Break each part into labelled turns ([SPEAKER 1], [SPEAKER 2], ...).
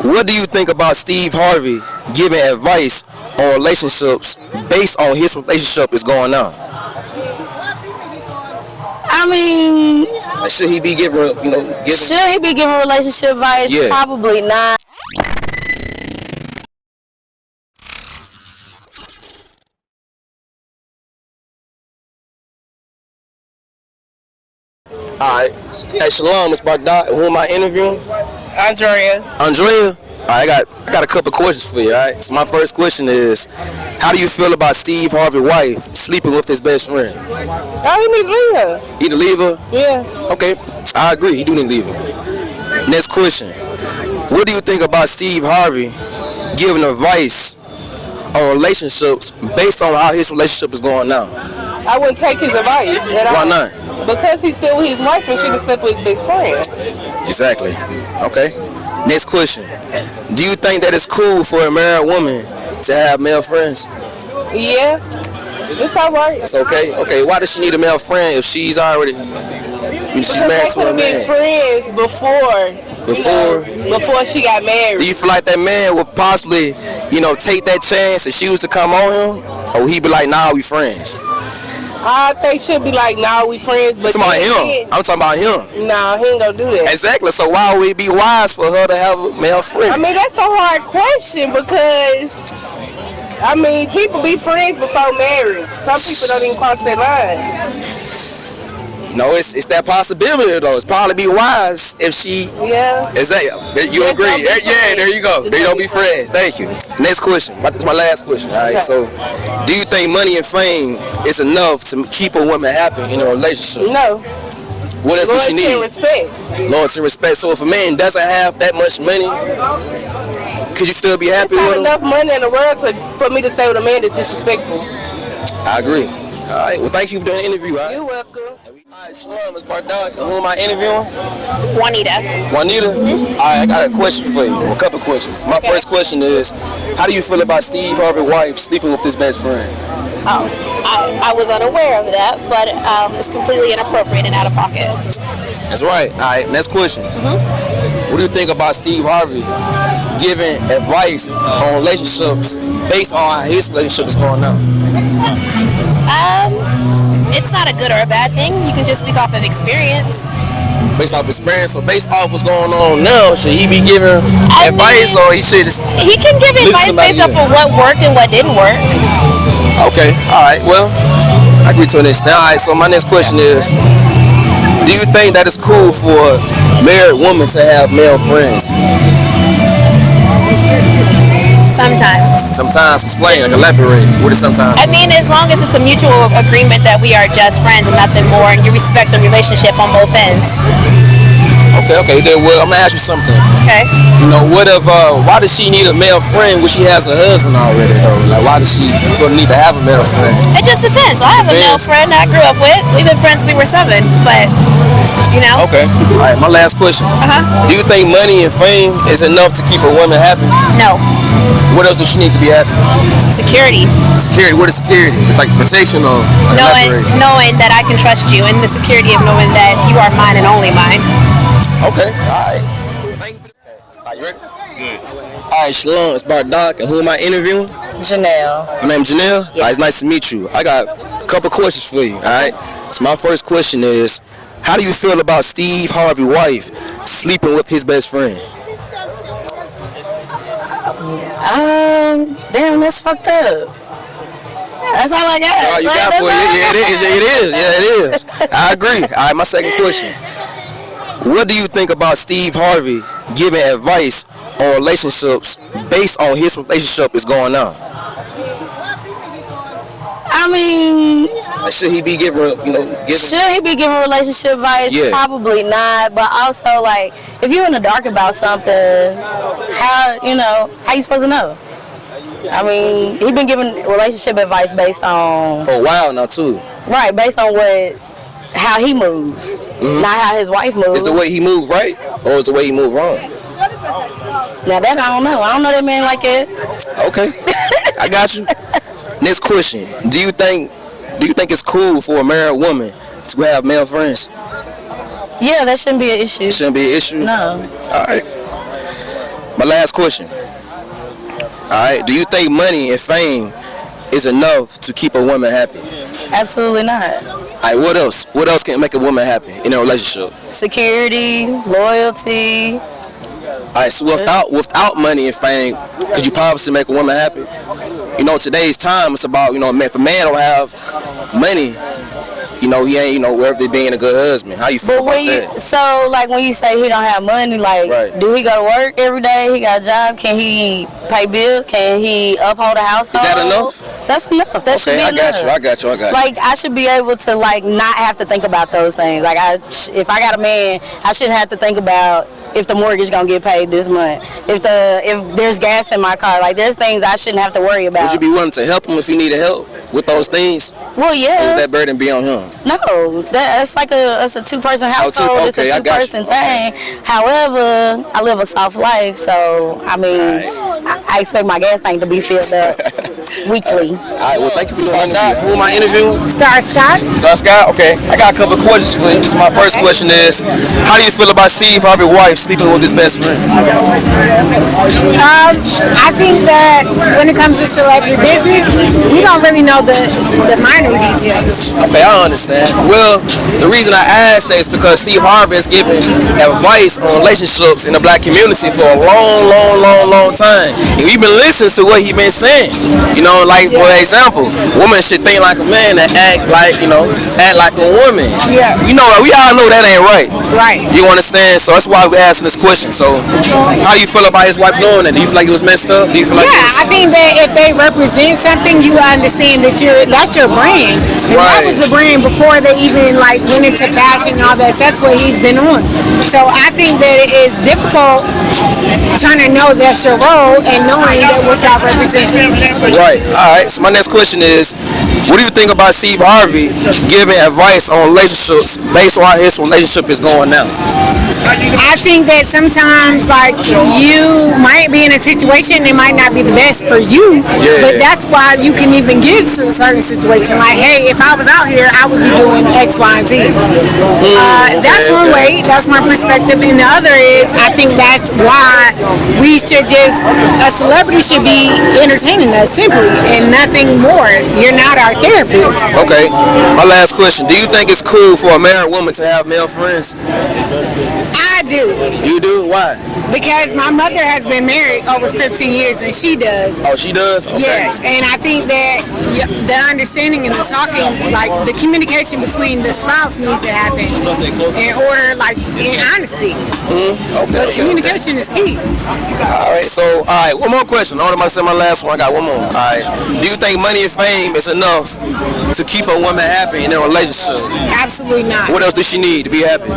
[SPEAKER 1] What do you think about SteveHarvey giving advice on relationships based on his relationship is going on?
[SPEAKER 2] I mean,
[SPEAKER 1] Like, should he be giving,
[SPEAKER 2] should he be giving relationship advice?
[SPEAKER 1] Yeah.
[SPEAKER 2] Probably not.
[SPEAKER 1] Alright. Hey, Shalom, it's Baghdad. Who am I interviewing?
[SPEAKER 3] Andrea.
[SPEAKER 1] Andrea? Alright, I got a couple questions for you, alright? So my first question is, how do you feel about SteveHarvey's wife sleeping with his best friend?
[SPEAKER 3] Oh, he need to leave her.
[SPEAKER 1] He to leave her?
[SPEAKER 3] Yeah.
[SPEAKER 1] Okay, I agree. He do need to leave her. Next question. What do you think about SteveHarvey giving advice on relationships based on how his relationship is going now?
[SPEAKER 3] I wouldn't take his advice at all.
[SPEAKER 1] Why not?
[SPEAKER 3] Because he's still with his wife and she can sleep with his best friend.
[SPEAKER 1] Exactly. Okay. Next question. Do you think that it's cool for a married woman to have male friends?
[SPEAKER 3] Yeah. It's all right.
[SPEAKER 1] It's okay? Okay, why does she need a male friend if she's already... she's married to a
[SPEAKER 3] They could have been
[SPEAKER 1] man?
[SPEAKER 3] friends before she got married.
[SPEAKER 1] Do you feel like that man would possibly, take that chance if she was to come on him? Or would he be like, nah, we friends?
[SPEAKER 3] I think she'll be like, nah, we friends. But
[SPEAKER 1] I'm talking about him. I'm talking about him.
[SPEAKER 3] Nah, he ain't gonna do that.
[SPEAKER 1] Exactly. So why would it be wise for her to have a male friend?
[SPEAKER 3] I mean, that's the hard question because, people be friends before marriage. Some people don't even cross that line.
[SPEAKER 1] No, it's that possibility though. It's probably be wise if she.
[SPEAKER 3] Yeah.
[SPEAKER 1] Is that you
[SPEAKER 3] Yes,
[SPEAKER 1] agree?
[SPEAKER 3] don't be
[SPEAKER 1] Yeah, there you go. They don't be friends. Thank you. Next question. This is my last question. All right.
[SPEAKER 3] Okay.
[SPEAKER 1] So, do you think money and fame is enough to keep a woman happy in a relationship?
[SPEAKER 3] No.
[SPEAKER 1] What else does she
[SPEAKER 3] Loyalty and
[SPEAKER 1] need?
[SPEAKER 3] respect.
[SPEAKER 1] Loyalty and respect. So if a man doesn't have that much money, could you still be happy
[SPEAKER 3] There's not
[SPEAKER 1] with him?
[SPEAKER 3] enough money in the world for me to stay with a man that's disrespectful.
[SPEAKER 1] I agree. All right. Well, thank you for doing the interview. All right.
[SPEAKER 3] You're welcome.
[SPEAKER 1] All right, Shalom, it's Bardock. Who am I interviewing?
[SPEAKER 4] Juanita.
[SPEAKER 1] Juanita? All right, I got a question for you. A couple questions. My first question is, how do you feel about SteveHarvey's wife sleeping with his best friend?
[SPEAKER 4] Oh, I was unaware of that, but it's completely inappropriate and out of pocket.
[SPEAKER 1] That's right. All right, next question. What do you think about SteveHarvey giving advice on relationships based on how his relationship is going on?
[SPEAKER 4] It's not a good or a bad thing. You can just speak off of experience.
[SPEAKER 1] Based off experience, so based off what's going on now, should he be giving advice or he should just...
[SPEAKER 4] He can give advice based off of what worked and what didn't work.
[SPEAKER 1] Okay, all right, well, I agree to this. Now, all right, so my next question is, do you think that it's cool for married women to have male friends?
[SPEAKER 4] Sometimes.
[SPEAKER 1] Sometimes, explain, like elaborate. What is sometimes?
[SPEAKER 4] I mean, as long as it's a mutual agreement that we are just friends and nothing more, and you respect the relationship on both ends.
[SPEAKER 1] Okay, then well, I'm gonna ask you something.
[SPEAKER 4] Okay.
[SPEAKER 1] What if, why does she need a male friend when she has a husband already, though? Like, why does she feel the need to have a male friend?
[SPEAKER 4] It just depends. I have a male friend that I grew up with. We've been friends since we were 7, but,
[SPEAKER 1] Okay, all right, my last question. Do you think money and fame is enough to keep a woman happy?
[SPEAKER 4] No.
[SPEAKER 1] What else does she need to be happy?
[SPEAKER 4] Security.
[SPEAKER 1] Security, what is security? It's like protection or
[SPEAKER 4] Knowing that I can trust you, and the security of knowing that you are mine and only mine.
[SPEAKER 1] Okay, all right. Are you ready? Good. All right, Shalom, it's Bardock, and who am I interviewing?
[SPEAKER 2] Janelle.
[SPEAKER 1] My name's Janelle? Yeah. All right, it's nice to meet you. I got a couple questions for you, all right? So my first question is, how do you feel about SteveHarvey's wife sleeping with his best friend?
[SPEAKER 2] Damn, that's fucked up. That's all I got.
[SPEAKER 1] Oh, you got for it? Yeah, it is. I agree. All right, my second question. What do you think about SteveHarvey giving advice on relationships based on his relationship is going on?
[SPEAKER 2] I mean,
[SPEAKER 1] Like, should he be giving?
[SPEAKER 2] should he be giving relationship advice?
[SPEAKER 1] Yeah.
[SPEAKER 2] Probably not. But also, like, if you're in the dark about something, how you supposed to know? I mean, he been giving relationship advice based on
[SPEAKER 1] For a while now too.
[SPEAKER 2] right, based on how he moves, not how his wife moves.
[SPEAKER 1] Is the way he moved right, or is the way he moved wrong?
[SPEAKER 2] Now that I don't know. I don't know that man like that.
[SPEAKER 1] Okay, I got you. Next question: Do you think it's cool for a married woman to have male friends?
[SPEAKER 2] Yeah, that shouldn't be an issue.
[SPEAKER 1] It shouldn't be an issue.
[SPEAKER 2] No.
[SPEAKER 1] All right. My last question. All right. Do you think money and fame is enough to keep a woman happy?
[SPEAKER 2] Absolutely not.
[SPEAKER 1] All right. What else? What else can make a woman happy in a relationship?
[SPEAKER 2] Security, loyalty.
[SPEAKER 1] All right. So without money and fame, could you possibly make a woman happy? You know, today's time it's about, you know, if a man don't have money, you know, he ain't, you know, worth it being a good husband. How you feel about that?
[SPEAKER 2] So, like, when you say he don't have money, like,
[SPEAKER 1] Right.
[SPEAKER 2] do he go to work every day? He got a job? Can he pay bills? Can he uphold a household?
[SPEAKER 1] Is that enough?
[SPEAKER 2] That's enough. That should be
[SPEAKER 1] Okay,
[SPEAKER 2] enough.
[SPEAKER 1] I got you.
[SPEAKER 2] Like, I should be able to, like, not have to think about those things. Like, if I got a man, I shouldn't have to think about if the mortgage gonna get paid this month. If there's gas in my car. Like, there's things I shouldn't have to worry about.
[SPEAKER 1] Would you be willing to help him if he needed help with those things?
[SPEAKER 2] Well,
[SPEAKER 1] Or
[SPEAKER 2] yeah.
[SPEAKER 1] would that burden be on him?
[SPEAKER 2] No, that's like it's a two-person household.
[SPEAKER 1] okay,
[SPEAKER 2] It's a
[SPEAKER 1] I got you.
[SPEAKER 2] two-person thing. However, I live a soft life, so I mean, I expect my gas tank to be filled up weekly.
[SPEAKER 1] All right, well, thank you for doing that. Who am I interviewing?
[SPEAKER 4] Star Scott.
[SPEAKER 1] Scott? Okay. I got a couple of questions for you. So my first question is, how do you feel about SteveHarvey's wife sleeping with his best friend?
[SPEAKER 4] I think that when it comes to celebrity business, we don't really know the minor details.
[SPEAKER 1] Okay, I understand. Well, the reason I asked that is because SteveHarvey has given advice on relationships in the black community for a long time. And we've been listening to what he's been saying. You know, like, for example, women should think like a man and act like, you know, act like a woman.
[SPEAKER 4] Yeah.
[SPEAKER 1] You know, we all know that ain't right.
[SPEAKER 4] Right.
[SPEAKER 1] You understand? So that's why we're asking this question. So, how do you feel about his wife doing that? Do you feel like it was messed up? Do you feel like
[SPEAKER 4] Yeah, I think that if they represent something, you understand that that's your brand. And that
[SPEAKER 1] Right.
[SPEAKER 4] was the brand before they even like went into fashion and all that. That's what he's been on. So I think that it is difficult trying to know that's your role and knowing that what y'all represent.
[SPEAKER 1] Right. All right. So my next question is, what do you think about SteveHarvey giving advice on relationships based on how his relationship is going now?
[SPEAKER 4] I think that sometimes like you might be in a situation that might not be the best for you, but that's why you can even give to a certain situation. Like, hey, if I was out here, I would be doing X, Y, and Z. That's one way. That's my perspective. And the other is, I think that's why we should a celebrity should be entertaining us simply and nothing more. You're not our therapist.
[SPEAKER 1] Okay. My last question. Do you think it's cool for a married woman to have male friends?
[SPEAKER 4] I do.
[SPEAKER 1] You do? Why?
[SPEAKER 4] Because my mother has been married over 15 years and she does.
[SPEAKER 1] Oh, she does? Okay.
[SPEAKER 4] Yes, and I think that the understanding and the talking, like the communication between the spouse needs to happen in order, like in honesty.
[SPEAKER 1] Okay.
[SPEAKER 4] Communication is key.
[SPEAKER 1] All right, one more question. I want to say my last one. I got one more. All right. Do you think money and fame is enough to keep a woman happy in a relationship?
[SPEAKER 4] Absolutely not.
[SPEAKER 1] What else does she need to be happy?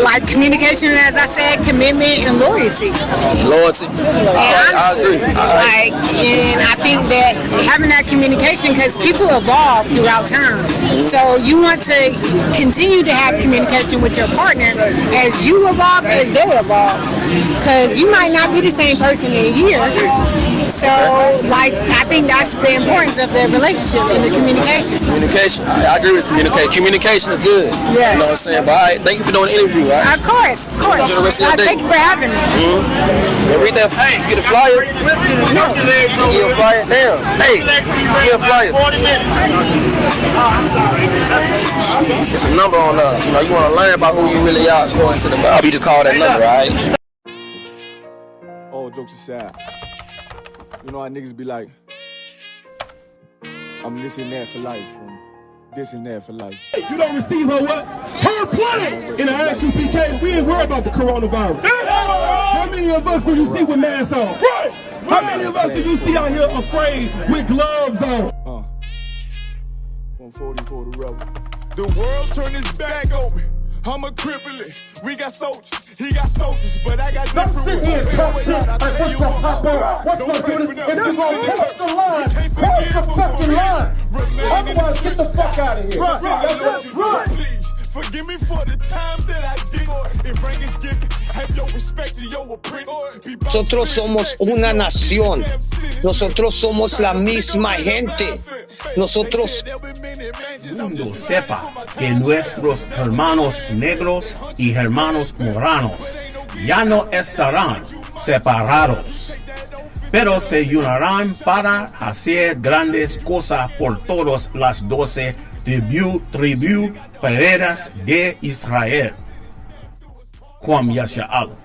[SPEAKER 4] Like communication, as I said, commitment and loyalty.
[SPEAKER 1] Loyalty. I agree.
[SPEAKER 4] Like, and I think that having that communication, because people evolve throughout time, so you want to continue to have communication with your partner as you evolve, as they evolve, because you might not be the same person in a year. So, like, I think that's the importance of the relationship and the communication.
[SPEAKER 1] Communication. I agree with communication. Communication is good.
[SPEAKER 4] Yes.
[SPEAKER 1] You know what I'm saying? But all right, thank you for doing the interview. All right?
[SPEAKER 4] Of course, of course.
[SPEAKER 1] Enjoy the rest of your day.
[SPEAKER 4] Thank you for having me.
[SPEAKER 1] Read that. You get a flyer? No. You get a flyer? Damn. Hey, you get a flyer. It's a number on you know, you want to learn about who you really are according to the Bible. You just call that number, all right?
[SPEAKER 5] All jokes aside, you know how niggas be like, I'm this and that for life, this and that for life.
[SPEAKER 6] You don't receive her what? Her planet in the I.S.U.P.K. We ain't worried about the coronavirus. How many of us do you see with masks on? Right. How many of us do you see out here afraid with gloves on?
[SPEAKER 5] 140 for the rebel.
[SPEAKER 6] The world turned its back on me. I'm a cripple. We got soldiers. He got soldiers, but I got different.
[SPEAKER 7] Don't sit here and talk shit like what's gonna pop up. What's gonna do this? If you gonna cross the line, cross the fucking line. Otherwise, get the fuck out of here. Right.
[SPEAKER 6] Please forgive me for the time that I did. And bring his gift. Have your respect to your apprentice.
[SPEAKER 8] Nosotros somos una nación. Nosotros somos la misma gente. Nosotros.
[SPEAKER 9] El mundo sepa que nuestros hermanos negros y hermanos moranos ya no estarán separados, pero se unirán para hacer grandes cosas por todas las 12 tribus perdidas de Israel. Juan Yasha'al.